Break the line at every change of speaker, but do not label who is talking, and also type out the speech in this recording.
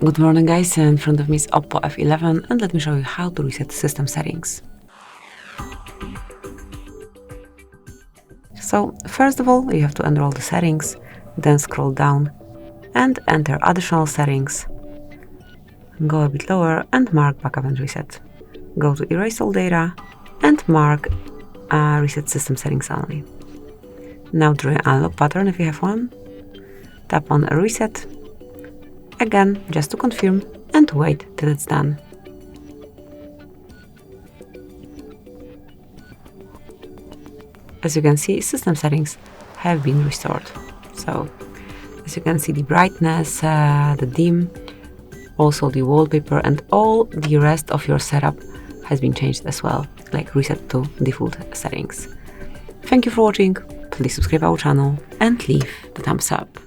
Good morning guys, in front of me is OPPO F11 and let me show you how to reset system settings. So first of all, you have to enter all the settings, then scroll down and enter additional settings. Go a bit lower and mark backup and reset. Go to erase all data and mark reset system settings only. Now draw an unlock pattern if you have one. Tap on reset. Again, just to confirm, and wait till it's done. As you can see, system settings have been restored. So, as you can see, the brightness, the dim, also the wallpaper, and all the rest of your setup has been changed as well, like reset to default settings. Thank you for watching, please subscribe our channel and leave the thumbs up.